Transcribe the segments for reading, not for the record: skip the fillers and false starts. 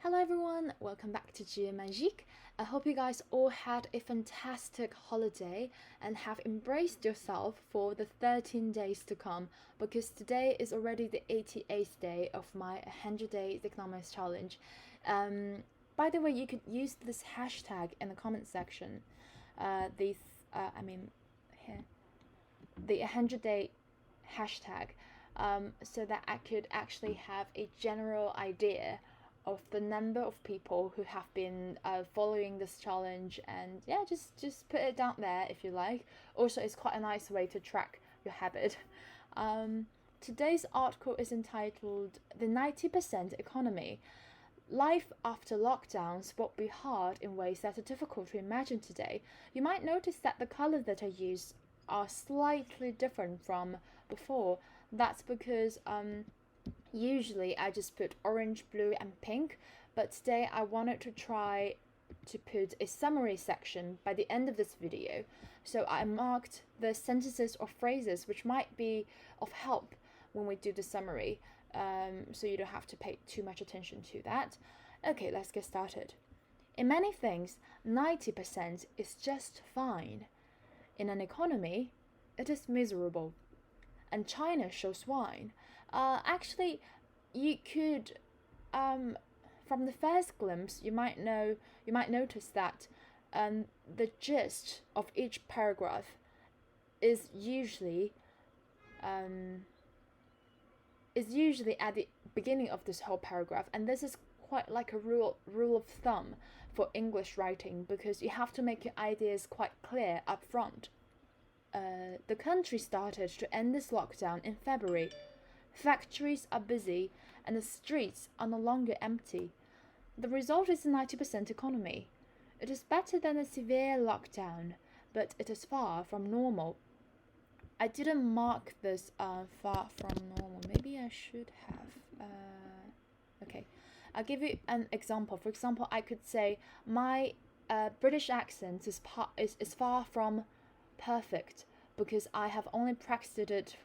Hello everyone, welcome back to Jeu Magique. I hope you guys all had a fantastic holiday and have embraced yourself for the 13 days to come, because today is already the 88th day of my 100 Days Economist challenge. By the way, you could use this hashtag in the comment section. Here, the 100-day hashtag, so that I could actually have a general idea of the number of people who have been following this challenge, and yeah, just put it down there if you like. Also, it's quite a nice way to track your habit. Today's article is entitled "The 90% Economy. Life after lockdowns won't be hard in ways that are difficult to imagine today." You might notice that the colors that I use are slightly different from before. That's because usually I just put orange, blue and pink, but today I wanted to try to put a summary section by the end of this video. So I marked the sentences or phrases which might be of help when we do the summary, so you don't have to pay too much attention to that. Okay, let's get started. In many things, 90% is just fine. In an economy, it is miserable. And China shows wine. Actually, you could, from the first glimpse, you might notice that the gist of each paragraph is usually at the beginning of this whole paragraph, and this is quite like a rule of thumb for English writing, because you have to make your ideas quite clear up front. The country started to end this lockdown in February. Factories are busy and the streets are no longer empty. The result is a 90% economy. It is better than a severe lockdown, but it is far from normal. I didn't mark this far from normal. Maybe I should have. Okay, I'll give you an example. For example, I could say my British accent is far from perfect, because I have only practiced it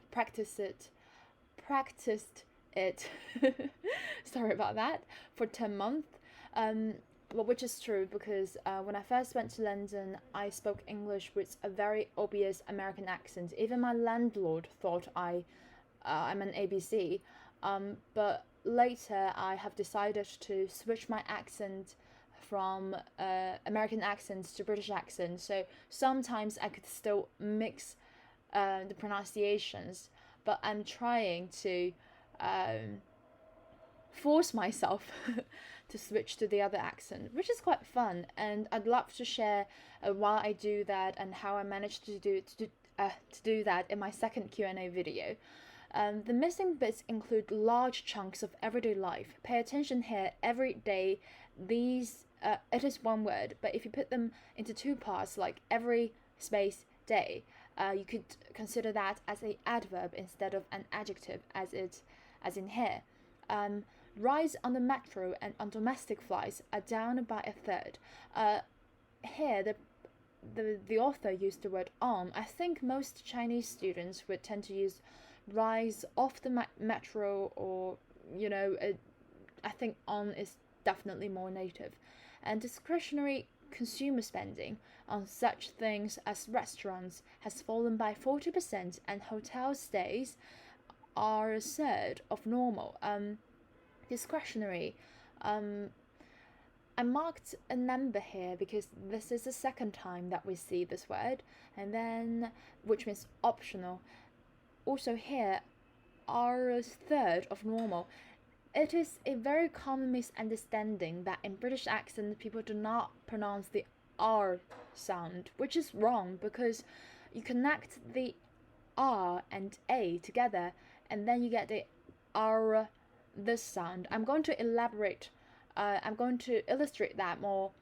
sorry about that, for 10 months, but which is true, because when I first went to London, I spoke English with a very obvious American accent. Even my landlord thought I'm an ABC, but later I have decided to switch my accent from American accents to British accents, so sometimes I could still mix the pronunciations, but I'm trying to force myself to switch to the other accent, which is quite fun, and I'd love to share why I do that and how I managed to do that in my second Q&A video. The missing bits include large chunks of everyday life. Pay attention here. Every day, these it is one word, but if you put them into two parts, like every space day, you could consider that as an adverb instead of an adjective, as in here. Rides on the metro and on domestic flights are down by a third. Here, the author used the word on. I think most Chinese students would tend to use rise off the metro, or I think on is definitely more native. And discretionary consumer spending on such things as restaurants has fallen by 40%, and hotel stays are a third of normal. Discretionary, I marked a number here because this is the second time that we see this word, and then which means optional. Also here, are a third of normal. It is a very common misunderstanding that in British accent people do not pronounce the R sound, which is wrong, because you connect the R and A together and then you get the R, this sound. I'm going to illustrate that more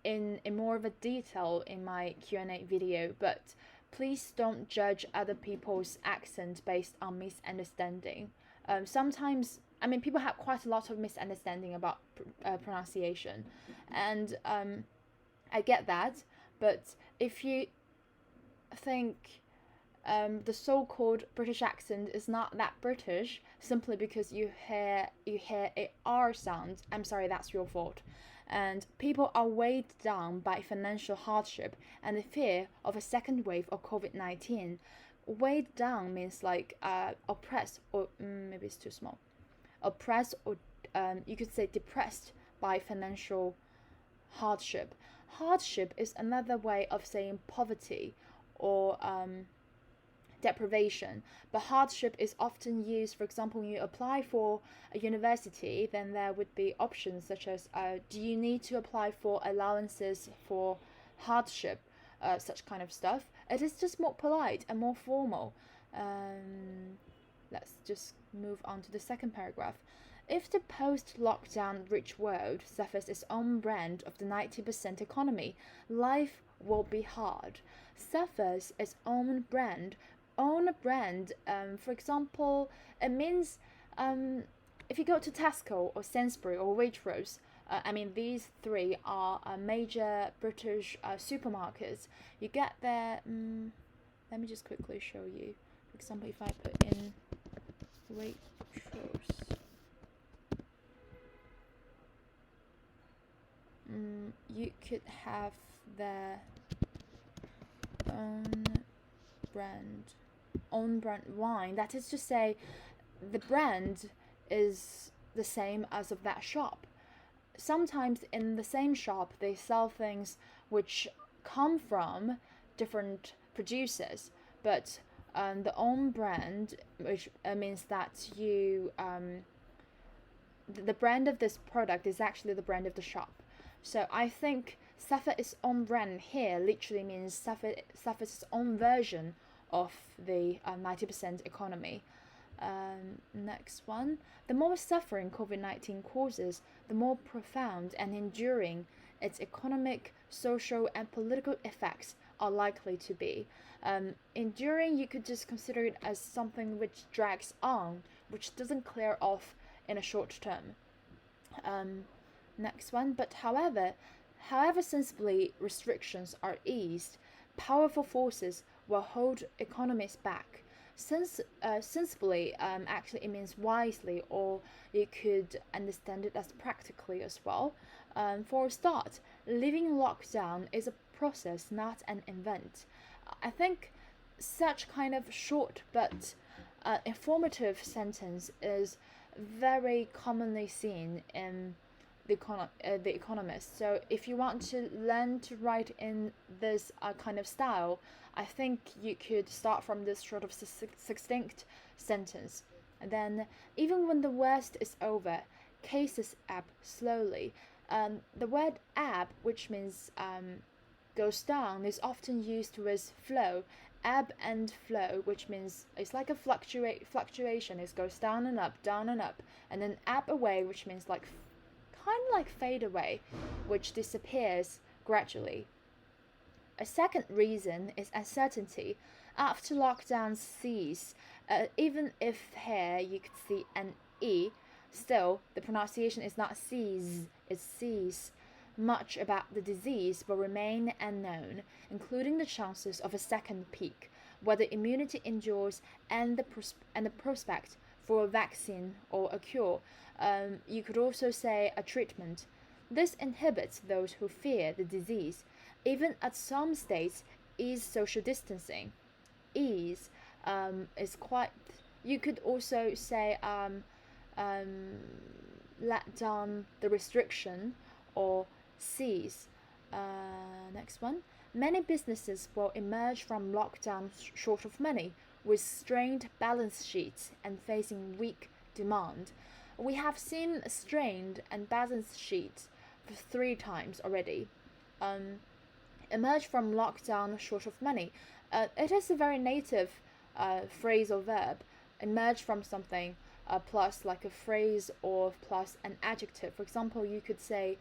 in more of a detail in my Q&A video, but please don't judge other people's accent based on misunderstanding. Sometimes, people have quite a lot of misunderstanding about pronunciation, and I get that, but if you think the so-called British accent is not that British, simply because you hear a R sound. I'm sorry, that's your fault. And people are weighed down by financial hardship and the fear of a second wave of COVID-19. Weighed down means like oppressed, or maybe it's too small. Oppressed, or you could say depressed by financial hardship. Hardship is another way of saying poverty or deprivation, but hardship is often used, for example, when you apply for a university, then there would be options such as do you need to apply for allowances for hardship, such kind of stuff. It is just more polite and more formal. Let's just move on to the second paragraph. If the post-lockdown rich world suffers its own brand of the 90% economy, life will be hard. Suffers its own brand. For example, it means if you go to Tesco or Sainsbury or Waitrose, these three are major British supermarkets. You get there. Let me just quickly show you. For example, if I put in Waitrose, you could have their own brand wine. That is to say, the brand is the same as of that shop. Sometimes in the same shop they sell things which come from different producers, but the own brand, which means that you the brand of this product is actually the brand of the shop. So I think suffer its own brand here literally means suffers its own version of the 90% economy. Next one. The more suffering COVID-19 causes, the more profound and enduring its economic, social, and political effects are likely to be. Enduring, you could just consider it as something which drags on, which doesn't clear off in a short term. Next one. But however sensibly restrictions are eased, powerful forces will hold economies back. Sensibly, actually, it means wisely, or you could understand it as practically as well. For a start, living lockdown is a process, not an event. I think such kind of short but informative sentence is very commonly seen in the Economist. So if you want to learn to write in this kind of style, I think you could start from this sort of succinct sentence. And then, even when the worst is over, cases ebb slowly. The word ebb, which means goes down, is often used with flow. Ebb and flow, which means it's like a fluctuation. It goes down and up, and then ebb away, which means like kind of like fade away, which disappears gradually. A second reason is uncertainty. After lockdowns cease, even if here you could see an E, still the pronunciation is not cease, it's cease. Much about the disease will remain unknown, including the chances of a second peak, whether immunity endures, and the prospect for a vaccine or a cure. You could also say a treatment. This inhibits those who fear the disease. Even at some states, ease social distancing. Ease is quite. You could also say let down the restriction or cease. Next one. Many businesses will emerge from lockdown short of money, with strained balance sheets and facing weak demand. We have seen strained and balance sheets for 3 times already. Emerge from lockdown short of money. It is a very native phrase or verb. Emerge from something plus like a phrase or plus an adjective. For example, you could say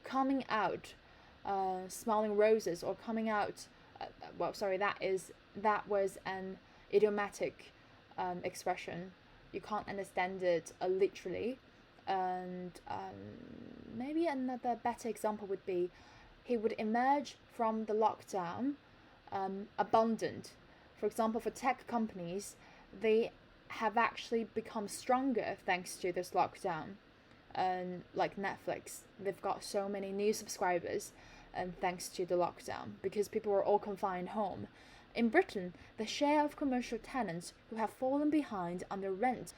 coming out, smelling roses, or coming out. That was an idiomatic expression. You can't understand it literally. And maybe another better example would be, he would emerge from the lockdown abundant. For example, for tech companies, they have actually become stronger thanks to this lockdown. And like Netflix, they've got so many new subscribers, and thanks to the lockdown, because people were all confined home. In Britain, the share of commercial tenants who have fallen behind on their rent,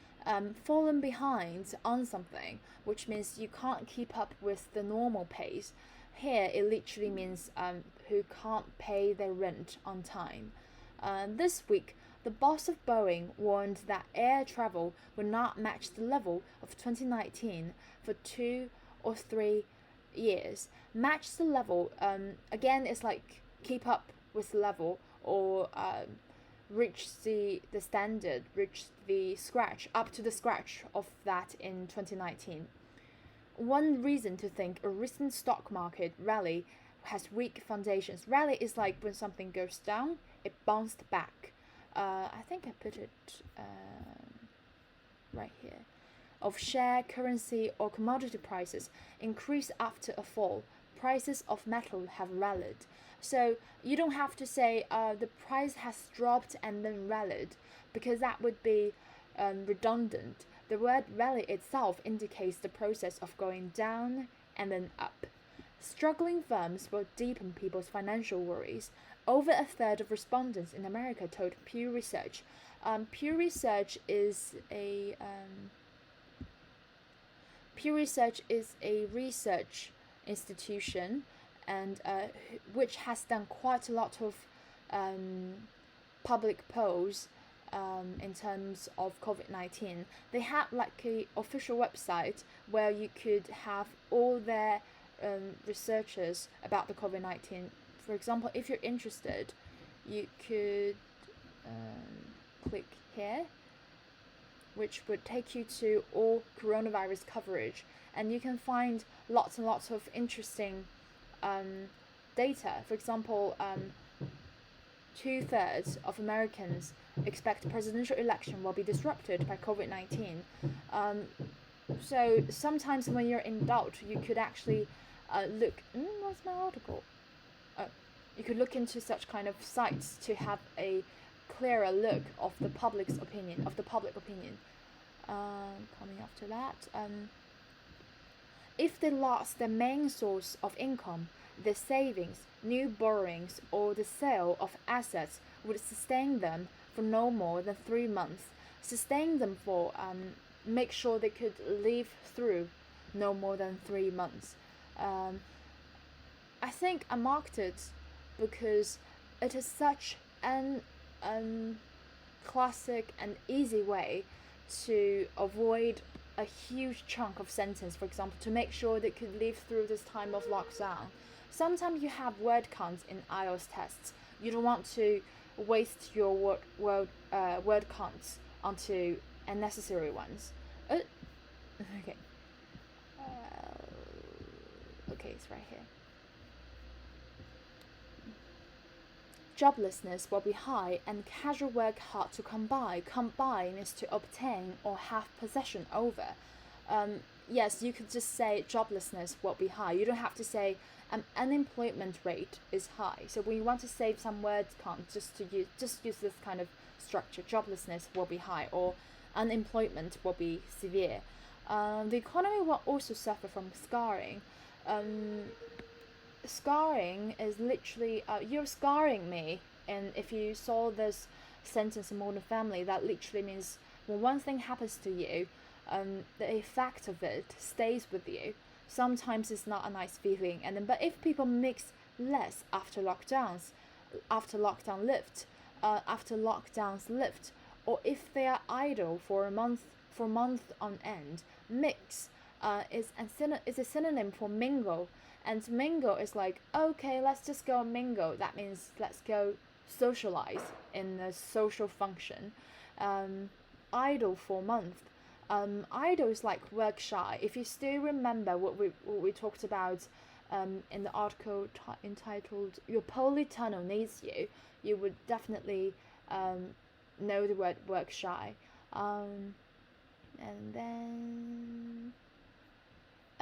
fallen behind on something, which means you can't keep up with the normal pace. Here, it literally means who can't pay their rent on time. This week, the boss of Boeing warned that air travel will not match the level of 2019 for 2 or 3 years. Match the level, again, it's like keep up with the level, or reach the standard, reach the scratch, up to the scratch of that in 2019. One reason to think a recent stock market rally has weak foundations. Rally is like when something goes down, it bounced back. I think I put it right here. Of share, currency, or commodity prices increase after a fall. Prices of metal have rallied. So you don't have to say the price has dropped and then rallied, because that would be redundant. The word rally itself indicates the process of going down and then up. Struggling firms will deepen people's financial worries. Over a third of respondents in America told Pew Research. Pew Research is a research institution, and which has done quite a lot of public polls in terms of COVID-19. They had like a official website where you could have all their researchers about the COVID-19. For example, if you're interested, you could click here, which would take you to all coronavirus coverage, and you can find lots and lots of interesting data. For example, 2/3 of Americans expect the presidential election will be disrupted by COVID-19. So sometimes when you're in doubt, you could actually look. What's my article? You could look into such kind of sites to have a clearer look of the public's opinion, coming after that, if they lost their main source of income, their savings, new borrowings, or the sale of assets would sustain them for no more than 3 months. Sustain them for make sure they could live through no more than 3 months. I think I marked it because it is such an classic and easy way to avoid a huge chunk of sentence, for example, to make sure they could live through this time of lockdown. Sometimes you have word counts in IELTS tests. You don't want to waste your word counts onto unnecessary ones. Okay. Okay, it's right here. Joblessness will be high and casual work hard to come by. Come by means to obtain or have possession over. Yes, you could just say joblessness will be high. You don't have to say unemployment rate is high. So when you want to save some word count, just use this kind of structure. Joblessness will be high, or unemployment will be severe. The economy will also suffer from scarring. Scarring is literally you're scarring me, and if you saw this sentence in Modern Family, that literally means when one thing happens to you, the effect of it stays with you. Sometimes it's not a nice feeling, and then but if people mix less after lockdowns lift, or if they are idle for a month on end, mix is a synonym for mingle. And mingle is like, okay, let's just go mingle. That means let's go socialize in a social function. Idle for month. Idle is like work shy. If you still remember what we talked about in the article entitled "Your Polytunnel Needs You," you would definitely know the word work shy. And then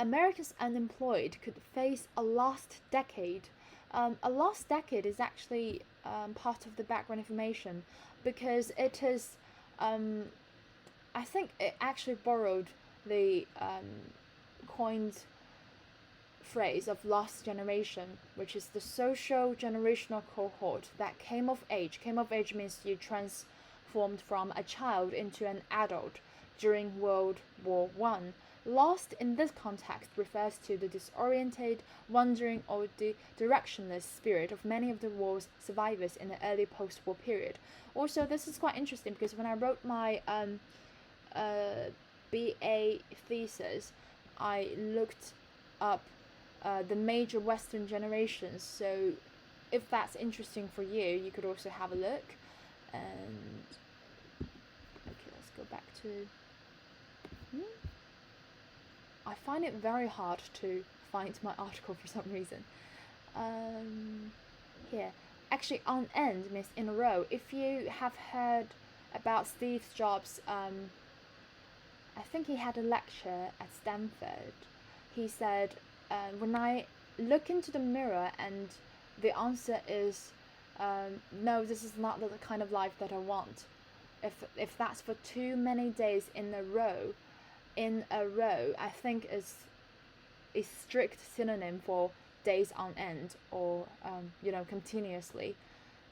America's unemployed could face a lost decade. A lost decade is actually part of the background information, because it is I think it actually borrowed the coined phrase of lost generation, which is the social generational cohort that came of age. Came of age means you transformed from a child into an adult during World War I. Lost in this context refers to the disoriented, wandering, or the directionless spirit of many of the war's survivors in the early post-war period. Also, this is quite interesting because when I wrote my BA thesis, I looked up the major Western generations. So if that's interesting for you, you could also have a look. And okay, let's go back to. I find it very hard to find my article for some reason. Here, actually, on end means in a row. If you have heard about Steve Jobs, I think he had a lecture at Stanford. He said, when I look into the mirror and the answer is, no, this is not the kind of life that I want. If that's for too many days in a row, I think is a strict synonym for days on end or, continuously.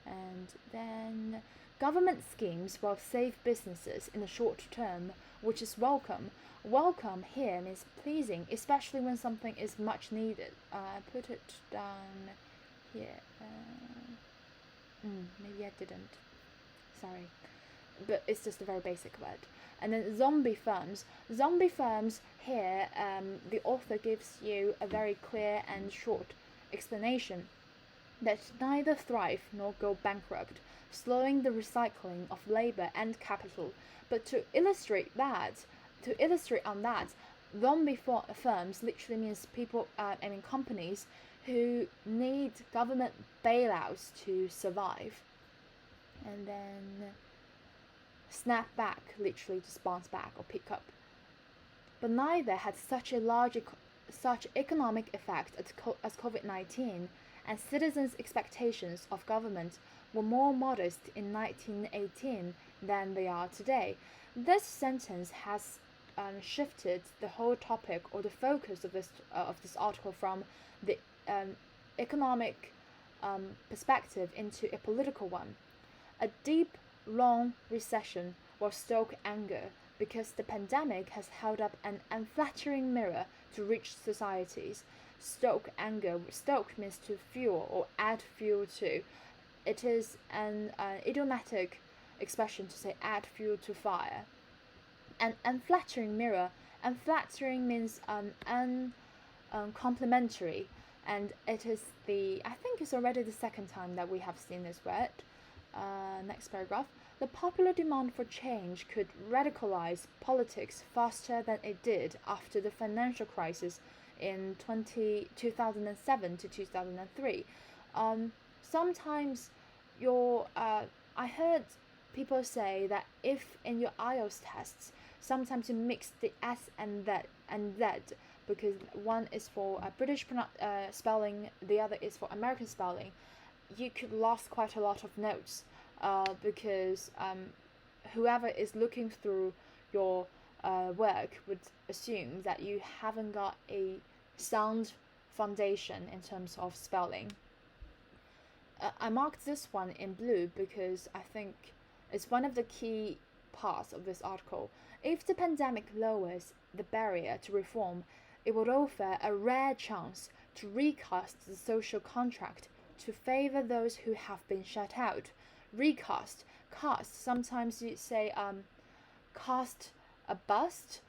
And then government schemes will save businesses in the short term, which is welcome. Welcome here means pleasing, especially when something is much needed. I put it down here. Maybe I didn't. Sorry. But it's just a very basic word. And then zombie firms. Zombie firms here, the author gives you a very clear and short explanation that neither thrive nor go bankrupt, slowing the recycling of labor and capital. But to illustrate on that, zombie firms literally means people, companies who need government bailouts to survive. And then snap back, literally just bounce back or pick up. But neither had such economic effect as COVID-19, and citizens' expectations of government were more modest in 1918 than they are today. This sentence has shifted the whole topic or the focus of this article from the economic perspective into a political one. A deep, long recession will stoke anger because the pandemic has held up an unflattering mirror to rich societies. Stoke anger. Stoke means to fuel or add fuel to. It is an idiomatic expression to say add fuel to fire. An unflattering mirror. Unflattering means uncomplimentary, and it is I think it's already the second time that we have seen this word. Next paragraph. The popular demand for change could radicalize politics faster than it did after the financial crisis in 2007 to 2003. Sometimes I heard people say that if in your IELTS tests, sometimes you mix the S and Z because one is for British spelling, the other is for American spelling, you could lose quite a lot of notes because whoever is looking through your work would assume that you haven't got a sound foundation in terms of spelling. I marked this one in blue because I think it's one of the key parts of this article. If the pandemic lowers the barrier to reform, it would offer a rare chance to recast the social contract to favor those who have been shut out. Recast, cast, sometimes you say cast a bust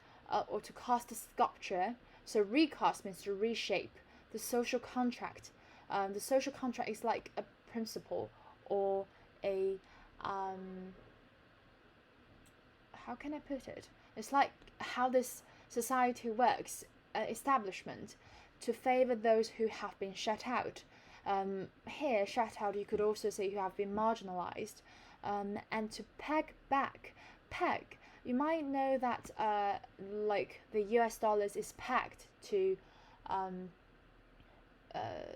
or to cast a sculpture. So recast means to reshape the social contract. The social contract is like a principle or a how can I put it? It's like how this society works, establishment, to favor those who have been shut out. Here, shut out, you could also say who have been marginalized. And to peg back, peg, you might know that like the US dollars is pegged to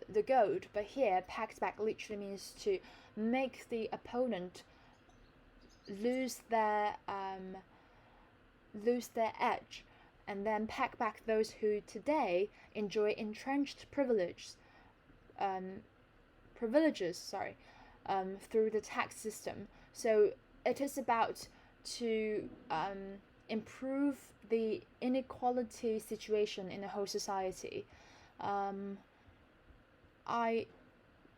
the gold, but here pegged back literally means to make the opponent lose their lose their edge, and then pack back those who today enjoy entrenched privileges through the tax system. So it is about to improve the inequality situation in the whole society. I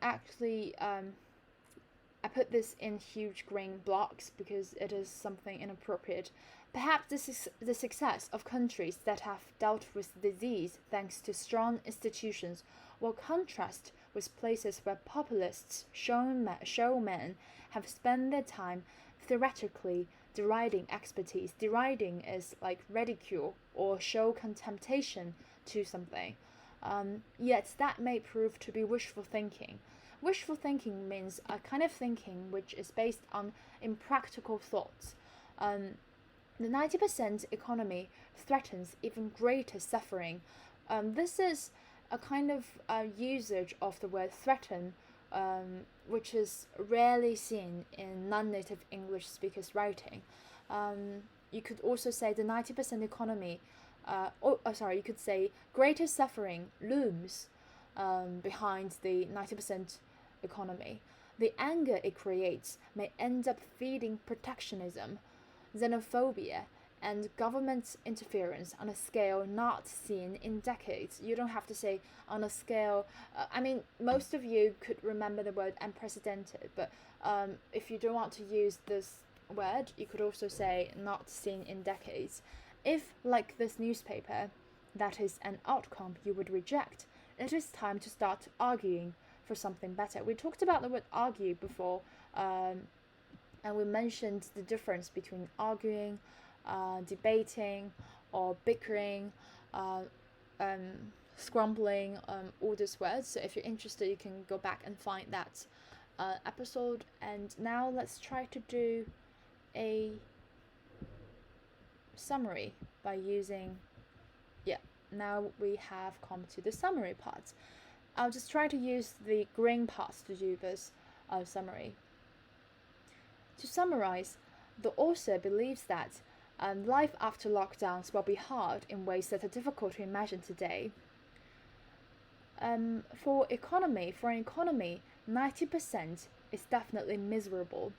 actually I put this in huge green blocks because it is something inappropriate. Perhaps this is the success of countries that have dealt with disease thanks to strong institutions, will contrast with places where populists, showmen have spent their time theoretically deriding expertise. Deriding is like ridicule or show contemptation to something. Yet that may prove to be wishful thinking. Wishful thinking means a kind of thinking which is based on impractical thoughts. The 90% economy threatens even greater suffering. This is a kind of usage of the word threaten, which is rarely seen in non-native English speakers' writing. You could also say the 90% economy, you could say greater suffering looms behind the 90% economy. The anger it creates may end up feeding protectionism, xenophobia, and government interference on a scale not seen in decades. You don't have to say on a scale, most of you could remember the word unprecedented, but if you don't want to use this word, you could also say not seen in decades. If, like this newspaper, that is an outcome you would reject, it is time to start arguing for something better. We talked about the word argue before, and we mentioned the difference between arguing, debating, or bickering, scrambling, all these words. So if you're interested, you can go back and find that episode. And now let's try to do a summary by using, now we have come to the summary part. I'll just try to use the green parts to do this summary. To summarize, the author believes that life after lockdowns will be hard in ways that are difficult to imagine today. For an economy, 90% is definitely miserable,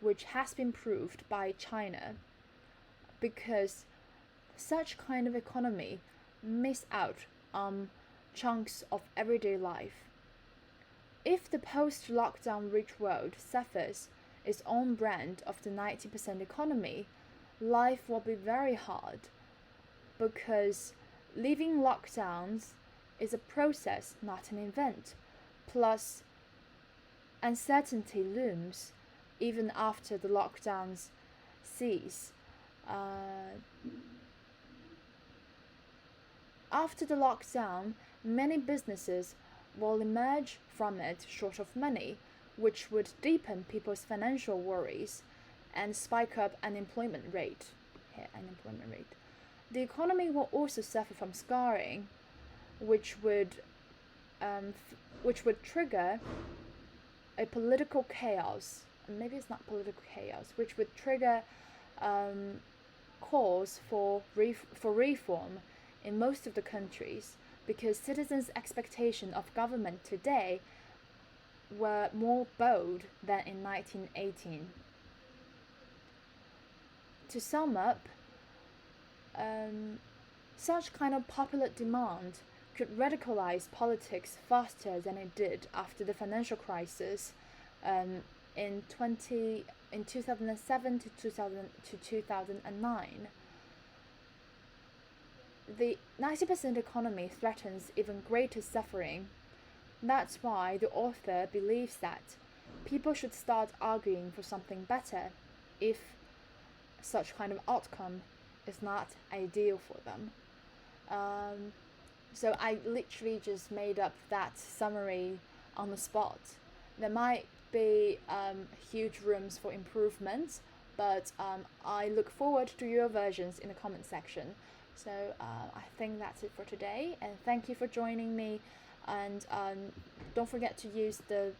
which has been proved by China, because such kind of economy miss out on chunks of everyday life. If the post-lockdown rich world suffers its own brand of the 90% economy, life will be very hard, because living lockdowns is a process, not an event. Plus, uncertainty looms even after the lockdowns cease. After the lockdown, many businesses will emerge from it short of money, which would deepen people's financial worries and spike up unemployment rate. The economy will also suffer from scarring, which would trigger a political chaos. Maybe it's not political chaos, which would trigger calls for reform in most of the countries, because citizens' expectation of government today were more bold than in 1918. To sum up, such kind of popular demand could radicalize politics faster than it did after the financial crisis in 2007 to 2009. The 90% economy threatens even greater suffering. That's why the author believes that people should start arguing for something better if such kind of outcome is not ideal for them. So I literally just made up that summary on the spot. There might be huge rooms for improvement, but I look forward to your versions in the comment section. So I think that's it for today, and thank you for joining me. And don't forget to use the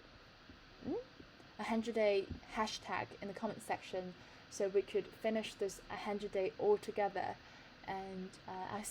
100-day hashtag in the comment section so we could finish this 100 day all together. And I